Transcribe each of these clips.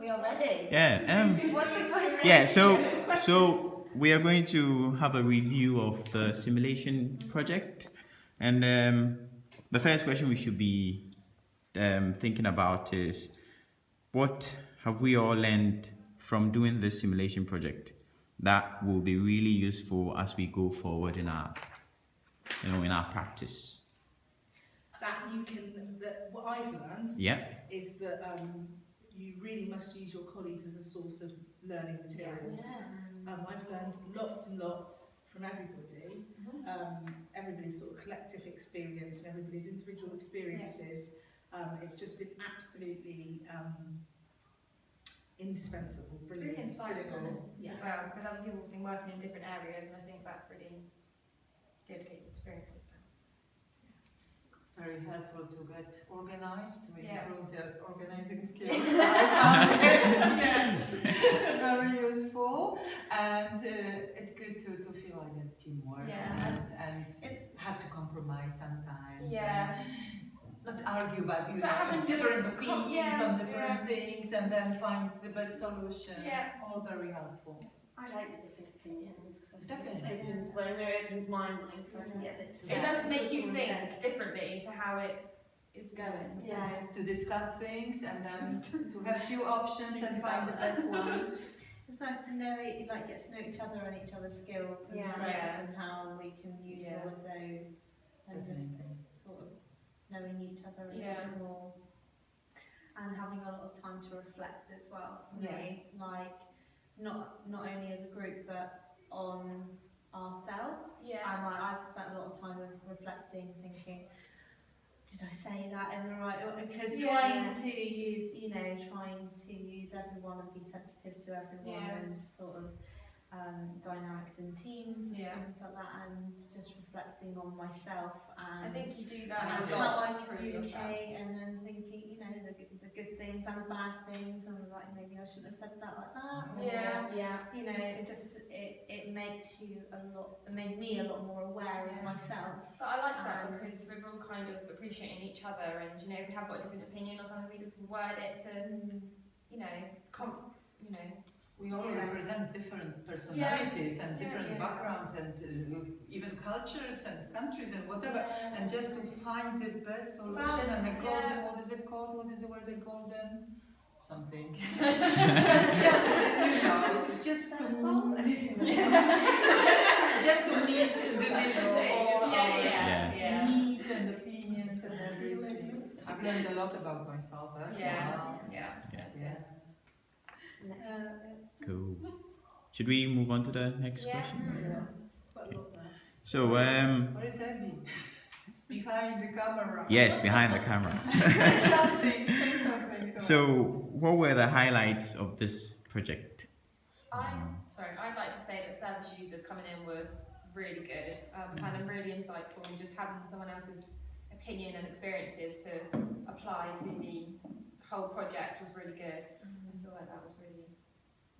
we are ready. Yeah. What's the first Yeah. question? So we are going to have a review of the simulation project, and the first question we should be thinking about is, what have we all learned from doing this simulation project that will be really useful as we go forward in our practice? What I've learned is that you really must use your colleagues as a source of learning materials. I've learned lots and lots from everybody. Everybody's sort of collective experience and everybody's individual experiences. It's just been absolutely indispensable, brilliant. Really insightful Yeah. as well, because other people have been working in different areas, and I think that's really good experiences. Very helpful to get organized, to Yeah. improve the organizing skills. I found it, yes, very useful, and it's good to feel like a teamwork and have to compromise sometimes. Yeah. Not argue, but having different to opinions on different things, and then find the best solution. Yeah. All very helpful. I like the different opinions because Definitely. opinions when it opens my mind, so I can get a bit. It does make you think differently to how it is going. So. Yeah. To discuss things and then to have few options and find the best one. It's nice to know, like, get to know each other and each other's skills and strengths and how we can use all of those, and just sort of knowing each other a little bit more, and having a lot of time to reflect as well. For me, like not only as a group but on ourselves. Yeah. And I've spent a lot of time reflecting, thinking, did I say that in the right order? Because trying to use everyone and be sensitive to everyone and sort of dynamics in teams and things like that, and just reflecting on myself and I think you do that and a how I lot through your communicate, and then thinking, the good things and the bad things, and like maybe I shouldn't have said that like that. It makes you it made me a lot more aware of myself. But I like that because we're all kind of appreciating each other, and if we have got a different opinion or something, we just word it to, We all represent different personalities and different backgrounds and even cultures and countries and whatever, and just to find the best solution and the golden, what is it called? What is the word, the golden something? just to meet in the middle all our needs and opinions and everything. I've learned a lot about myself as well. Cool. Should we move on to the next question? Yeah. So Where is Abby? Behind the camera. Yes, behind the camera. Say something. So, what were the highlights of this project? I'd like to say that service users coming in were really good, found them really insightful, and just having someone else's opinion and experiences to apply to the whole project was really good. I feel like that was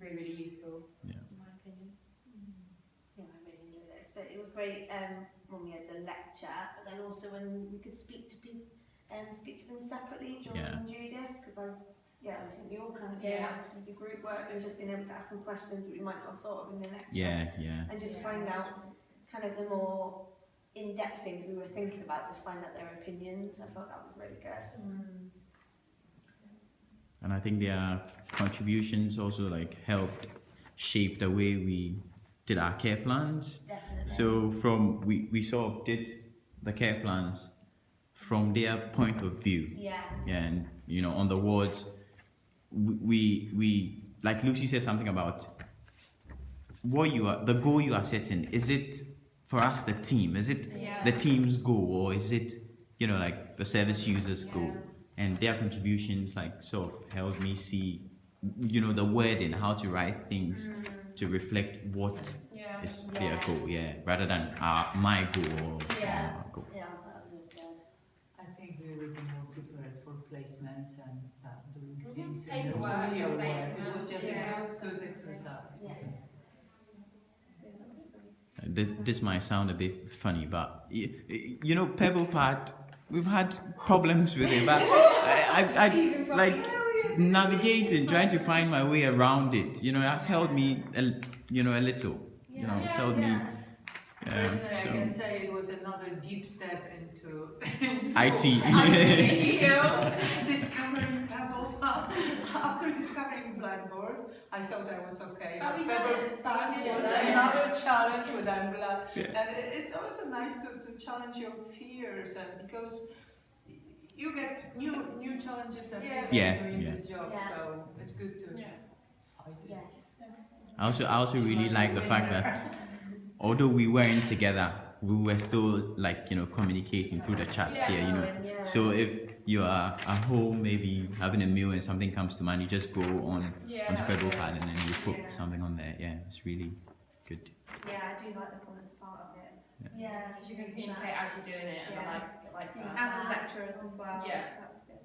really useful, in my opinion. Yeah, I really enjoyed it. But it was great when we had the lecture, but then also when we could speak to them separately, George and Judith, because I think we all kind of how to do the group work and just being able to ask some questions that we might not have thought of in the lecture. And just find out kind of the more in-depth things we were thinking about, just find out their opinions. I thought that was really good. And I think their contributions also helped shape the way we did our care plans. Definitely. So we sort of did the care plans from their point of view. And on the wards, we like Lucy said something about the goal you are setting. Is it for us the team? Is it the team's goal, or is it the service users' goal? And their contributions sort of helped me see, the wording, how to write things to reflect what is their goal, rather than my goal or our goal. Yeah, that was really good. I think we will be more prepared for placements and start doing things in the Paperwork, real world. placement. It was just a good exercise. This might sound a bit funny, but Pebble Pad, we've had problems with it, but navigating, trying to find my way around it. You know, that's helped me, a little. You know, it's helped me. Personally, I So can say it was another deep step into IT. IT skills, discovering Pebble. After discovering Blackboard, I thought I was okay. Oh, we But Pebble did. Pad We did was it. another challenge, but I'm glad. Yeah. And it's also nice to challenge your fears, and because you get new challenges every day Yeah, doing yeah. this job, Yeah. so it's good to fight it. Yes. I also really like the fact that although we weren't together, we were still communicating through the chats here. Yeah. So if you are at home, maybe having a meal and something comes to mind, you just go onto Pebble Pad and then you put something on there. Yeah, it's really good. Yeah, I do like the comments part of it. Yeah, Because you can communicate as you're doing it, and Yeah. I like that. and with lecturers as well. Yeah. That's good.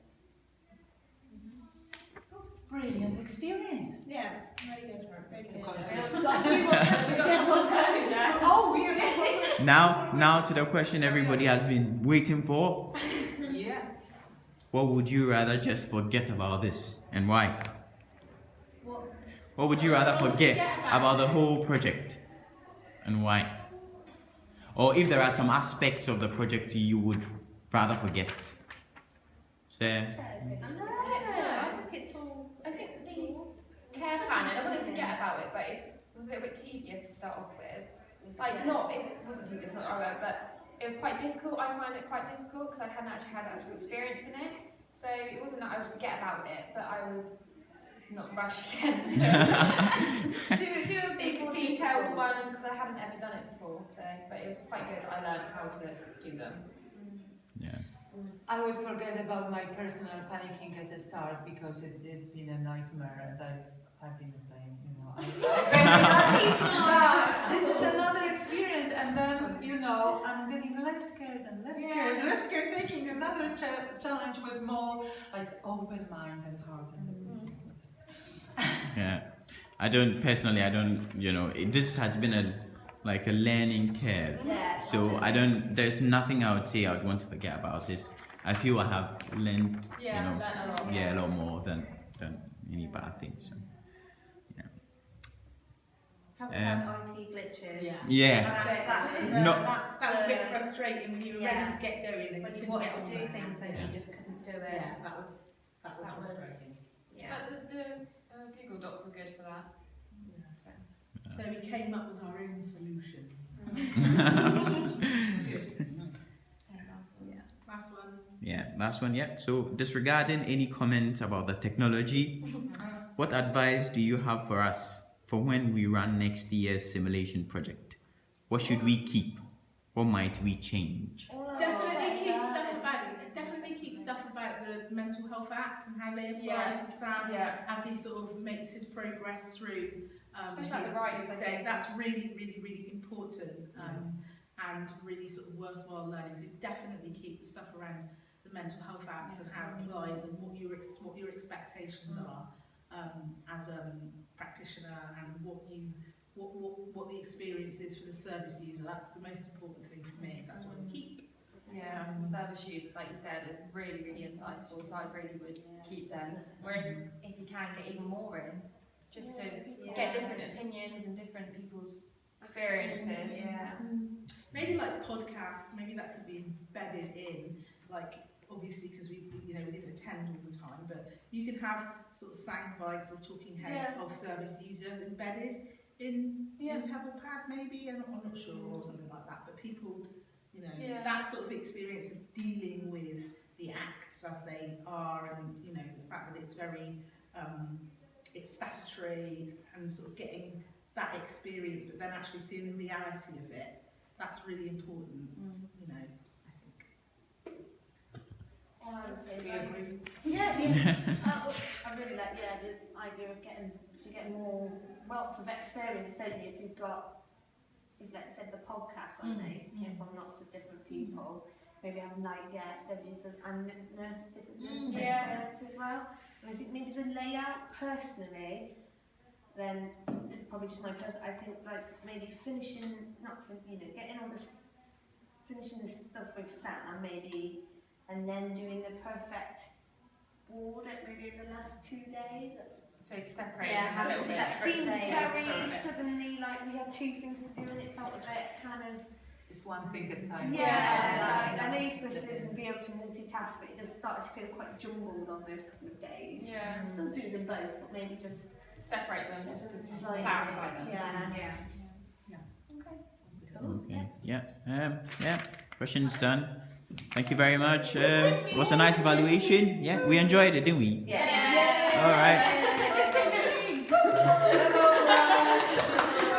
Brilliant experience. Yeah, very good. Very good. Okay. We've got a few more questions. Oh, we have Now to the question everybody has been waiting for. Yeah. What would you rather just forget about this, and why? What would you rather forget about the whole project, and why? Or if there are some aspects of the project you would rather forget. Say, I think the care plan, and I wouldn't forget about it, but it was a little bit tedious to start off with. It wasn't tedious, not right, but it was quite difficult. I find it quite difficult because I hadn't actually had actual experience in it. So it wasn't that I would forget about it, but I would not rush again to do a big detailed one because I hadn't ever done it before. So, but it was quite good. I learned how to do them. yeah. I would forget about my personal panicking at the start because it's been a nightmare and I've been a pain, this is another experience, and then I'm getting less scared and less scared, taking another challenge with more like open mind and heart. Yeah, I don't, this has been a learning curve. Yeah. So there's nothing I would say I would want to forget about this. I feel I have learned, Learned a lot. a lot more than any bad thing. So, How about IT glitches? yeah. That's it. That's a bit frustrating when you were ready to get going and When you couldn't wanted get to on do there. things and you just couldn't do it. Yeah, that was That was- frustrating. Yeah. But the Google Docs were good for that. So we came up with our own solutions. Last one. Yeah, last one, yeah. So disregarding any comments about the technology, what advice do you have for us for when we run next year's simulation project? What should we keep? What might we change? Definitely keep stuff about the Mental Health Act and how they apply to Sam as he sort of makes his progress through his state. That's really, really, really important and really sort of worthwhile learning. So definitely keep the stuff around the Mental Health Act and how it applies and what your expectations are as a practitioner and what the experience is for the service user. That's the most important thing for me. That's what I keep. Yeah, service users, like you said, are really, really insightful, so I really would keep them. Where if you can get even more in, just to get different opinions and different people's experiences. Yeah. Maybe like podcasts, maybe that could be embedded in, like obviously because we didn't attend all the time, but you could have sort of sound bites or talking heads of service users embedded in Pebble Pad maybe, and I'm not sure, or something like that, but people, that sort of experience of dealing with the acts as they are, and the fact that it's very it's statutory and sort of getting that experience, but then actually seeing the reality of it, that's really important, I think. All I would say is We agree. I really like the idea of getting more wealth of experience, don't you? If you've let's say the podcast on there, from lots of different people, maybe have surgeons and different nursing experience as well. And I think maybe the layout personally, then it's probably just my personal. I think maybe finishing finishing the stuff with Sam maybe, and then doing the perfect toward it maybe in the last 2 days. So separate. Yeah, have So a it little bit. seemed days. very suddenly like we had 2 things to do and it felt a bit kind of Just one thing at a time. like I know you're supposed to be able to multitask, but it just started to feel quite jumbled on those couple of days. Yeah. Still do them both, but maybe just Separate them, just to slightly. clarify them. Yeah. Okay. Yeah. Questions done. Thank you very much. It was a nice evaluation. Yeah, we enjoyed it, didn't we? Yes. All right.